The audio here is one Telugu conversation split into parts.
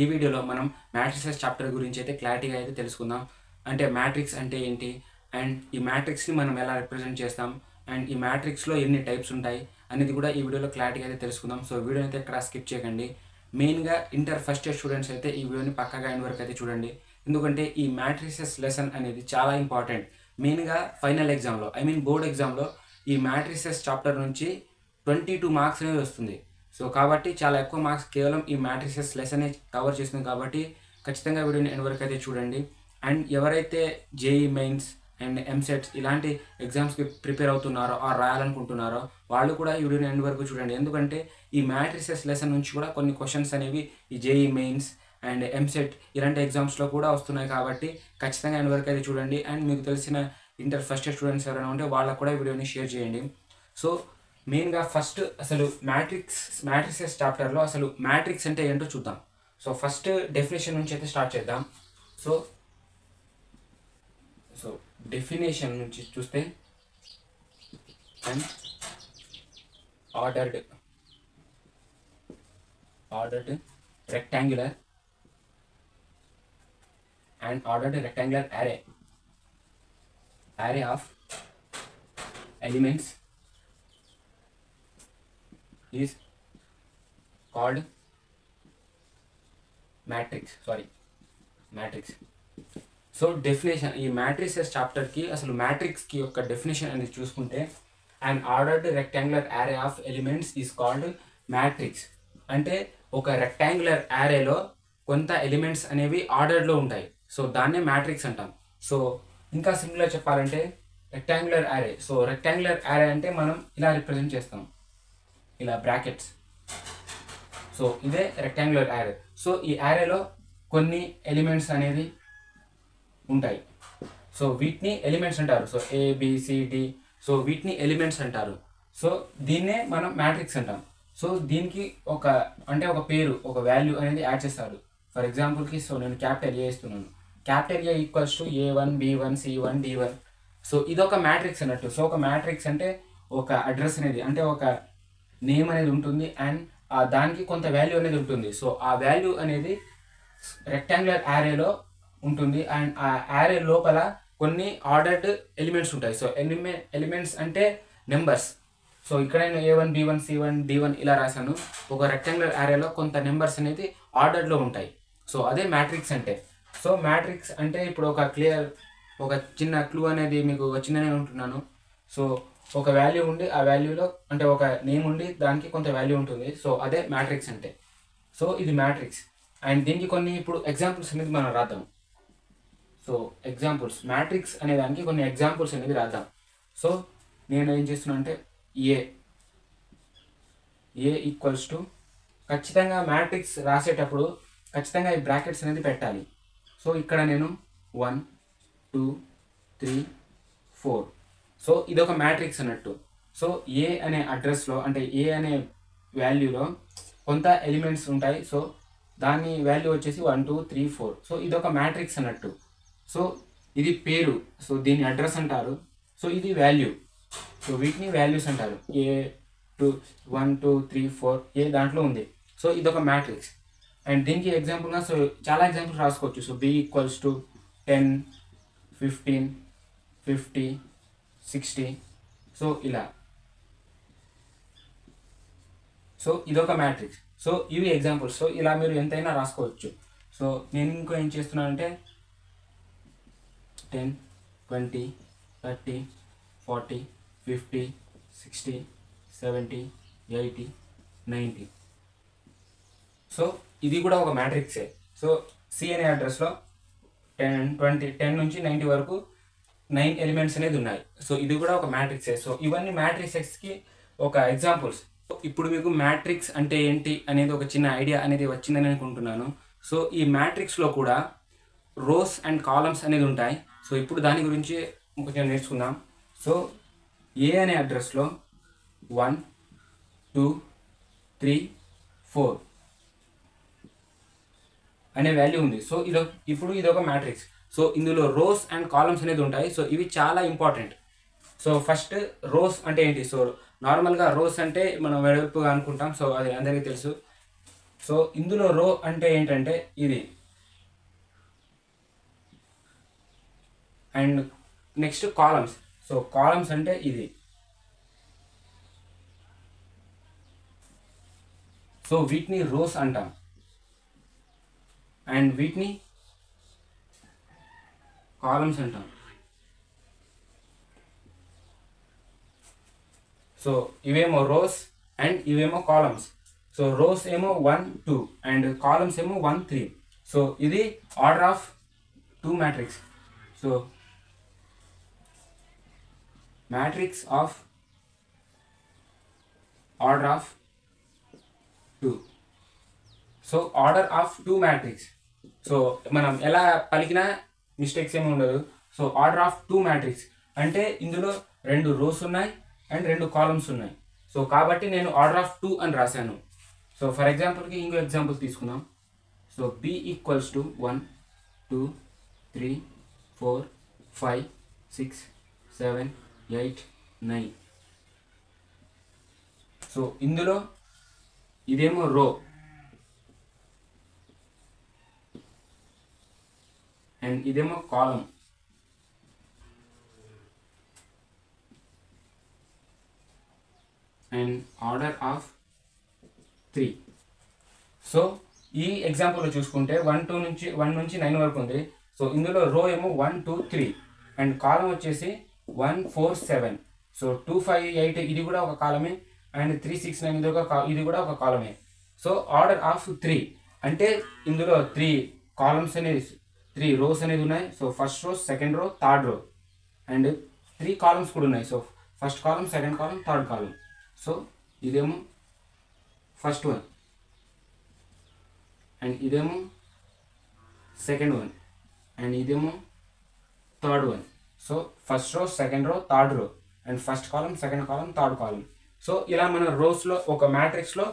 ఈ వీడియోలో మనం మ్యాట్రిసెస్ చాప్టర్ గురించి అయితే క్లారిటీగా అయితే తెలుసుకుందాం. అంటే మ్యాట్రిక్స్ అంటే ఏంటి? అండ్ ఈ మ్యాట్రిక్స్‌ని మనం ఎలా రిప్రజెంట్ చేస్తాం? అండ్ ఈ మ్యాట్రిక్స్‌లో ఎన్ని టైప్స్ ఉంటాయి? అనేది కూడా ఈ వీడియోలో క్లారిటీగా అయితే తెలుసుకుందాం. సో వీడియోని అయితే ఎక్కడ స్కిప్ చేయకండి. మెయిన్‌గా ఇంటర్ ఫస్ట్ ఇయర్ స్టూడెంట్స్ అయితే ఈ వీడియోని పక్కాగా ఎండ్ వరకు అయితే చూడండి. ఎందుకంటే ఈ మ్యాట్రిసెస్ లెసన్ అనేది చాలా ఇంపార్టెంట్. మెయిన్‌గా ఫైనల్ ఎగ్జామ్‌లో బోర్డ్ ఎగ్జామ్‌లో ఈ మ్యాట్రిసెస్ చాప్టర్ నుంచి 22 మార్క్స్ అనేది వస్తుంది. సో కాబట్టి చాలా ఎక్కువ మార్క్స్ కేవలం ఈ మ్యాట్రిసెస్ లెసనే కవర్ చేస్తుంది కాబట్టి ఖచ్చితంగా వీడియోని ఎండ్ వరకు అయితే చూడండి. అండ్ ఎవరైతే జేఈ మెయిన్స్ అండ్ ఎంసెట్స్ ఇలాంటి ఎగ్జామ్స్కి ప్రిపేర్ అవుతున్నారో ఆర్ రాయాలనుకుంటున్నారో వాళ్ళు కూడా ఈ వీడియోని ఎండ్ వరకు చూడండి. ఎందుకంటే ఈ మ్యాట్రిసెస్ లెసన్ నుంచి కూడా కొన్ని క్వశ్చన్స్ అనేవి ఈ జేఈ మెయిన్స్ అండ్ ఎంసెట్ ఇలాంటి ఎగ్జామ్స్లో కూడా వస్తున్నాయి కాబట్టి ఖచ్చితంగా ఎండ్ వరకు అయితే చూడండి. అండ్ మీకు తెలిసిన ఇంటర్ ఫస్ట్ ఇయర్ స్టూడెంట్స్ ఎవరైనా ఉంటే వాళ్ళకు కూడా ఈ వీడియోని షేర్ చేయండి. సో మెయిన్గా ఫస్ట్ అసలు మ్యాట్రిసెస్ చాప్టర్లో అసలు మ్యాట్రిక్స్ అంటే ఏంటో చూద్దాం. సో ఫస్ట్ డెఫినేషన్ నుంచి అయితే స్టార్ట్ చేద్దాం. సో సో డెఫినేషన్ నుంచి చూస్తే and ordered rectangular array of elements is called matrix. So definition ఈ మ్యాట్రిసెస్ చాప్టర్కి అసలు మ్యాట్రిక్స్కి యొక్క డెఫినేషన్ అనేది చూసుకుంటే and ordered rectangular array of elements is called matrix. అంటే ఒక రెక్టాంగులర్ యారేలో కొంత ఎలిమెంట్స్ అనేవి ఆర్డర్లో ఉంటాయి. సో దాన్నే మ్యాట్రిక్స్ అంటాం. సో ఇంకా సింపుల్గా చెప్పాలంటే రెక్టాంగులర్ యారే. సో రెక్టాంగులర్ యారే అంటే మనం ఇలా రిప్రజెంట్ చేస్తాం, ఇలా బ్రాకెట్స్. సో ఇదే రెక్టాంగులర్ యారే. సో ఈ యారేలో కొన్ని ఎలిమెంట్స్ అనేది ఉంటాయి. సో వీటిని ఎలిమెంట్స్ అంటారు. సో ABCD, సో వీటిని ఎలిమెంట్స్ అంటారు. సో దీన్నే మనం మ్యాట్రిక్స్ అంటాం. సో దీనికి ఒక పేరు, ఒక వాల్యూ అనేది యాడ్ చేస్తారు. ఫర్ ఎగ్జాంపుల్కి సో నేను క్యాపిటల్ ఏ ఇస్తున్నాను. Capital A equals to A1 B1 C1 D1. So ఇదొక మ్యాట్రిక్స్ అన్నట్టు. సో ఒక మ్యాట్రిక్స్ అంటే ఒక అడ్రస్ అనేది, అంటే ఒక నేమ్ అనేది ఉంటుంది అండ్ దానికి కొంత వాల్యూ అనేది ఉంటుంది. సో ఆ వాల్యూ అనేది రెక్టాంగులర్ యారేలో ఉంటుంది అండ్ ఆ యారే లోపల కొన్ని ఆర్డర్డ్ ఎలిమెంట్స్ ఉంటాయి. సో ఎలిమెంట్స్ అంటే నెంబర్స్. సో ఇక్కడ నేను A1 B1 C1 D1 ఇలా రాశాను. ఒక రెక్టాంగులర్ యారేలో కొంత నెంబర్స్ అనేది ఆర్డర్లో ఉంటాయి. సో అదే మ్యాట్రిక్స్ అంటే. సో మ్యాట్రిక్స్ అంటే ఇప్పుడు ఒక చిన్న క్లూ అనేది మీకు వచ్చిందని ఉంటున్నాను. సో ఒక వాల్యూ ఉండి ఆ వాల్యూలో అంటే ఒక నేమ్ ఉండి దానికి కొంత వాల్యూ ఉంటుంది. సో అదే మ్యాట్రిక్స్ అంటే. సో ఇది మ్యాట్రిక్స్ అండ్ దీనికి కొన్ని ఇప్పుడు ఎగ్జాంపుల్స్ అనేది మనం రాద్దాం. సో ఎగ్జాంపుల్స్ మ్యాట్రిక్స్ అనే దానికి కొన్ని ఎగ్జాంపుల్స్ అనేది రాద్దాం. సో నేను ఏం చేస్తున్నా అంటే ఏ ఈక్వల్స్ టు, ఖచ్చితంగా మ్యాట్రిక్స్ రాసేటప్పుడు ఖచ్చితంగా ఈ బ్రాకెట్స్ అనేది పెట్టాలి. సో ఇక్కడ నేను 1 2 3 4. సో ఇదొక మ్యాట్రిక్స్ అన్నట్టు. సో ఏ అనే అడ్రస్లో అంటే ఏ అనే వాల్యూలో కొంత ఎలిమెంట్స్ ఉంటాయి. సో దాని వాల్యూ వచ్చేసి 1 2 3 4. సో ఇదొక మ్యాట్రిక్స్ అన్నట్టు. సో ఇది పేరు, సో దీన్ని అడ్రస్ అంటారు. సో ఇది వాల్యూ, సో వీటిని వాల్యూస్ అంటారు. A2 1 2 3 4 ఏ దాంట్లో ఉంది. సో ఇదొక మ్యాట్రిక్స్ అండ్ దీనికి ఎగ్జాంపుల్గా సో చాలా ఎగ్జాంపుల్స్ రాసుకోవచ్చు. So B equals to 10 15 50 60. So ఇలా. సో ఇదొక మ్యాట్రిక్స్. సో ఇవి ఎగ్జాంపుల్స్. సో ఇలా మీరు ఎంతైనా రాసుకోవచ్చు. సో నేను ఇంకో ఏం చేస్తున్నానంటే 10 20 30 40 50 60 70 80 90. సో ఇది కూడా ఒక మ్యాట్రిక్సే. సో C అనే అడ్రస్లో 10 నుంచి 90 వరకు 9 ఎలిమెంట్స్ అనేది ఉన్నాయి. సో ఇది కూడా ఒక మ్యాట్రిక్సే. సో ఇవన్నీ మ్యాట్రిక్సెస్కి ఒక ఎగ్జాంపుల్స్. ఇప్పుడు మీకు మ్యాట్రిక్స్ అంటే ఏంటి అనేది ఒక చిన్న ఐడియా అనేది వచ్చిందని అనుకుంటున్నాను. సో ఈ మ్యాట్రిక్స్లో కూడా రోస్ అండ్ కాలమ్స్ అనేది ఉంటాయి. సో ఇప్పుడు దాని గురించి కొంచెం నేర్చుకుందాం. సో ఏ అనే అడ్రస్లో 1 2 3 4 అనే వాల్యూ ఉంది. సో ఇదొక మ్యాట్రిక్స్. సో ఇందులో రోస్ అండ్ కాలమ్స్ అనేది ఉంటాయి. సో ఇవి చాలా ఇంపార్టెంట్. సో ఫస్ట్ రోస్ అంటే ఏంటి? సో నార్మల్గా రోస్ అంటే మనం వెడల్పుగా అనుకుంటాం. సో అది అందరికీ తెలుసు. సో ఇందులో రో అంటే ఏంటంటే ఇది, and next columns. So columns అంటే ఇది. సో వీటిని రోస్ అంటాం అండ్ వీటిని కాలమ్స్ అంటాం. సో ఇవేమో రోస్ అండ్ ఇవేమో కాలమ్స్. సో రోస్ ఏమో 1 2 అండ్ కాలమ్స్ ఏమో 1 3. సో ఇది order of 2 matrix. So matrix of order of 2. So order of 2 matrix. So మనం ఎలా పలికినా మిస్టేక్స్ ఏమి ఉండదు. సో ఆర్డర్ ఆఫ్ 2 మ్యాట్రిక్స్ అంటే ఇందులో 2 రోస్ ఉన్నాయి అండ్ 2 కాలమ్స్ ఉన్నాయి. సో కాబట్టి నేను ఆర్డర్ ఆఫ్ 2 అని రాశాను. సో ఫర్ ఎగ్జాంపుల్కి ఇంకో ఎగ్జాంపుల్ తీసుకుందాం. So B equals to 1 2 3 4 5 6 7 8 9. So ఇందులో ఇదేమో రో అండ్ ఇదేమో column. And order of 3. So ఈ ఎగ్జాంపుల్లో చూసుకుంటే 1 నుంచి 9 వరకు ఉంది. సో ఇందులో రో ఏమో 1 2 3 అండ్ కాలం వచ్చేసి 1 4 7. సో 2 5 8 ఇది కూడా ఒక కాలమే అండ్ 3 6 9 ఇది కూడా ఒక కాలమే. సో ఆర్డర్ ఆఫ్ 3 అంటే ఇందులో 3 కాలమ్స్ అనేది 3 రోస్ అనేది ఉన్నాయి. So first row, second row, third row and 3 columns కూడా ఉన్నాయి. So first column, second column, third column. So ఇదేమో ఫస్ట్ వన్ అండ్ ఇదేమో సెకండ్ వన్ అండ్ ఇదేమో third one. So first row, second row, third row and first column, second column, third column. So ఇలా మన రోస్లో ఒక మ్యాట్రిక్స్లో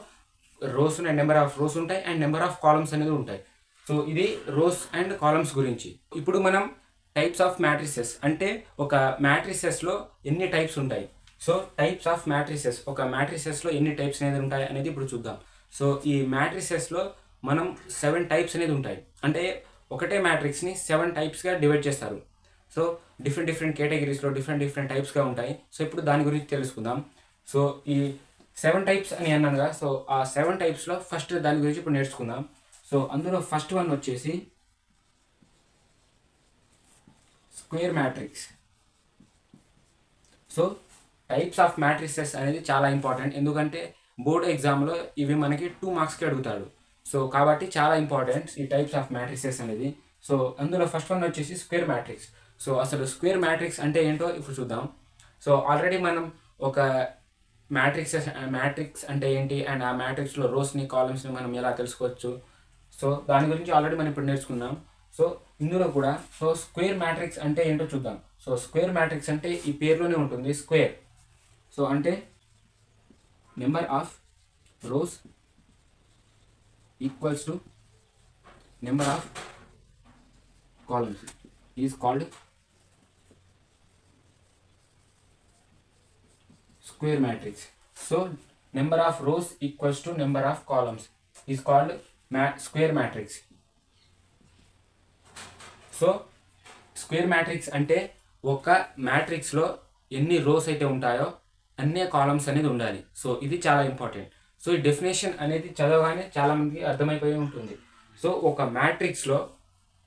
రోస్ ఉన్నాయి, నెంబర్ ఆఫ్ రోస్ ఉంటాయి అండ్ నెంబర్ ఆఫ్ కాలమ్స్ అనేది ఉంటాయి. సో ఇది రోస్ అండ్ కాలమ్స్ గురించి. ఇప్పుడు మనం టైప్స్ ఆఫ్ మ్యాట్రిసెస్ అంటే ఒక మ్యాట్రిసెస్లో ఎన్ని టైప్స్ ఉంటాయి. సో టైప్స్ ఆఫ్ మ్యాట్రిసెస్, ఒక మ్యాట్రిసెస్లో ఎన్ని టైప్స్ అనేది ఉంటాయి అనేది ఇప్పుడు చూద్దాం. సో ఈ మ్యాట్రిసెస్లో మనం 7 టైప్స్ అనేది ఉంటాయి. అంటే ఒకటే మ్యాట్రిక్స్ని 7 టైప్స్గా డివైడ్ చేస్తారు. సో డిఫరెంట్ కేటగిరీస్లో డిఫరెంట్ టైప్స్గా ఉంటాయి. సో ఇప్పుడు దాని గురించి తెలుసుకుందాం. సో ఈ 7 టైప్స్ అని అన్నానుగా, సో ఆ 7 టైప్స్లో ఫస్ట్ దాని గురించి ఇప్పుడు నేర్చుకుందాం. సో అందులో ఫస్ట్ వన్ వచ్చేసి square matrix. So types of matrices అనేది చాలా ఇంపార్టెంట్, ఎందుకంటే బోర్డ్ ఎగ్జామ్లో ఇవి మనకి 2 మార్క్స్కి అడుగుతాడు. సో కాబట్టి చాలా ఇంపార్టెంట్ ఈ టైప్స్ ఆఫ్ మ్యాట్రిసెస్ అనేది. సో అందులో ఫస్ట్ వన్ వచ్చేసి స్క్వేర్ మ్యాట్రిక్స్. సో అసలు స్క్వేర్ మ్యాట్రిక్స్ అంటే ఏంటో ఇప్పుడు చూద్దాం. సో ఆల్రెడీ మనం ఒక మ్యాట్రిక్స్ అంటే ఏంటి అండ్ ఆ మ్యాట్రిక్స్లో రోస్ని, కాలమ్స్ని మనం ఎలా తెలుసుకోవచ్చు, సో దాని గురించి ఆల్రెడీ మనం ఇప్పుడు నేర్చుకున్నాం. సో ఇందులో కూడా సో స్క్వేర్ మ్యాట్రిక్స్ అంటే ఏంటో చూద్దాం. సో స్క్వేర్ మ్యాట్రిక్స్ అంటే ఈ పేరులోనే ఉంటుంది, స్క్వేర్. సో అంటే number of rose equals to number of columns is called square matrix. So number of rows equals to number of columns is called square matrix. So square matrix అంటే ఒక మ్యాట్రిక్స్లో ఎన్ని రోస్ అయితే ఉంటాయో అన్ని కాలమ్స్ అనేది ఉండాలి. సో ఇది చాలా ఇంపార్టెంట్. సో ఈ డెఫినేషన్ అనేది చదవగానే చాలామందికి అర్థమైపోయి ఉంటుంది. సో ఒక మ్యాట్రిక్స్లో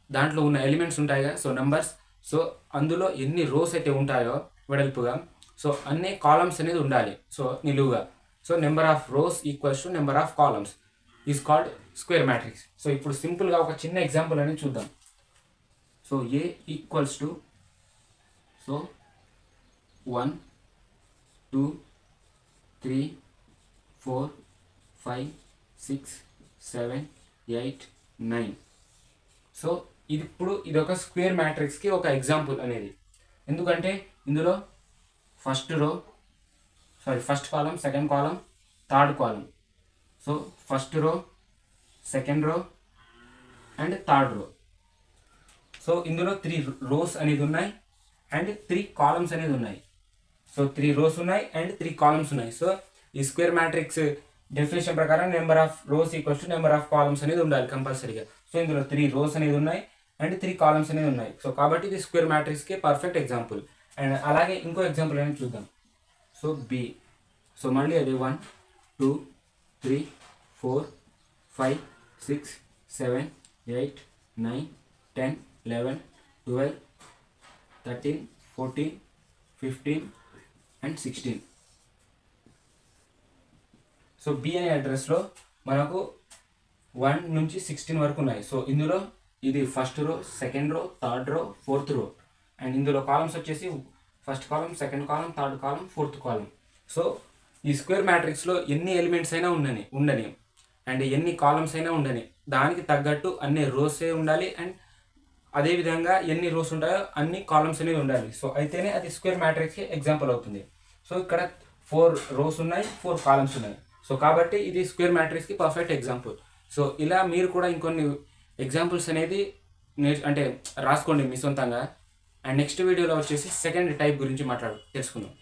దాంట్లో ఉన్న ఎలిమెంట్స్ ఉంటాయి కదా, సో నెంబర్స్. సో అందులో ఎన్ని రోస్ అయితే ఉంటాయో వెడల్పుగా, సో అన్ని కాలమ్స్ అనేది ఉండాలి, సో నిలువుగా. So number of rose equals to number of columns is called square matrix. So ఇప్పుడు సింపుల్గా ఒక చిన్న ఎగ్జాంపుల్ అనేది చూద్దాం. So A equals to so 1 2 3 4 5 6 7 8 9. So ఇది ఒక స్క్వేర్ మ్యాట్రిక్స్కి ఒక ఎగ్జాంపుల్ అనేది. ఎందుకంటే ఇందులో first column, second column, third column. So first row, second row and third row. So ఇందులో 3 రోస్ అనేది ఉన్నాయి అండ్ 3 కాలమ్స్ అనేది ఉన్నాయి. సో 3 రోస్ ఉన్నాయి అండ్ 3 కాలమ్స్ ఉన్నాయి. సో ఈ స్క్వేర్ మ్యాట్రిక్స్ డెఫినేషన్ ప్రకారం number of rose equals to number of columns అనేది ఉండాలి కంపల్సరీగా. సో ఇందులో 3 రోస్ అనేది ఉన్నాయి అండ్ 3 కాలమ్స్ అనేది ఉన్నాయి. సో కాబట్టి ఇది స్క్వేర్ మ్యాట్రిక్స్కి పర్ఫెక్ట్ ఎగ్జాంపుల్. అండ్ అలాగే ఇంకో ఎగ్జాంపుల్ అనేది చూద్దాం. So B. సో మళ్ళీ అది 1 2 3 4 5 6 7 8 9 10 11 12 13 14 15 అండ్ 16. సో బి అనే అడ్రస్లో మనకు 1 నుంచి 16 వరకు ఉన్నాయి. సో ఇందులో ఇది first row, second row, third row, fourth రో. అండ్ ఇందులో కాలమ్స్ వచ్చేసి first column, second column, third column, fourth column. So ఈ స్క్వేర్ మ్యాట్రిక్స్లో ఎన్ని ఎలిమెంట్స్ అయినా ఉండని అండ్ ఎన్ని కాలమ్స్ అయినా ఉండని, దానికి తగ్గట్టు అన్ని రోసే ఉండాలి అండ్ అదేవిధంగా ఎన్ని రోస్ ఉంటాయో అన్ని కాలమ్స్ అనేది ఉండాలి. సో అయితేనే అది స్క్వేర్ మ్యాట్రిక్స్కి ఎగ్జాంపుల్ అవుతుంది. సో ఇక్కడ 4 రోస్ ఉన్నాయి, 4 కాలమ్స్ ఉన్నాయి. సో కాబట్టి ఇది స్క్వేర్ మ్యాట్రిక్స్కి పర్ఫెక్ట్ ఎగ్జాంపుల్. సో ఇలా మీరు కూడా ఇంకొన్ని ఎగ్జాంపుల్స్ అనేది రాసుకోండి మీ సొంతంగా. అండ్ నెక్స్ట్ వీడియోలో వచ్చేసి సెకండ్ టైప్ గురించి తెలుసుకుందాం.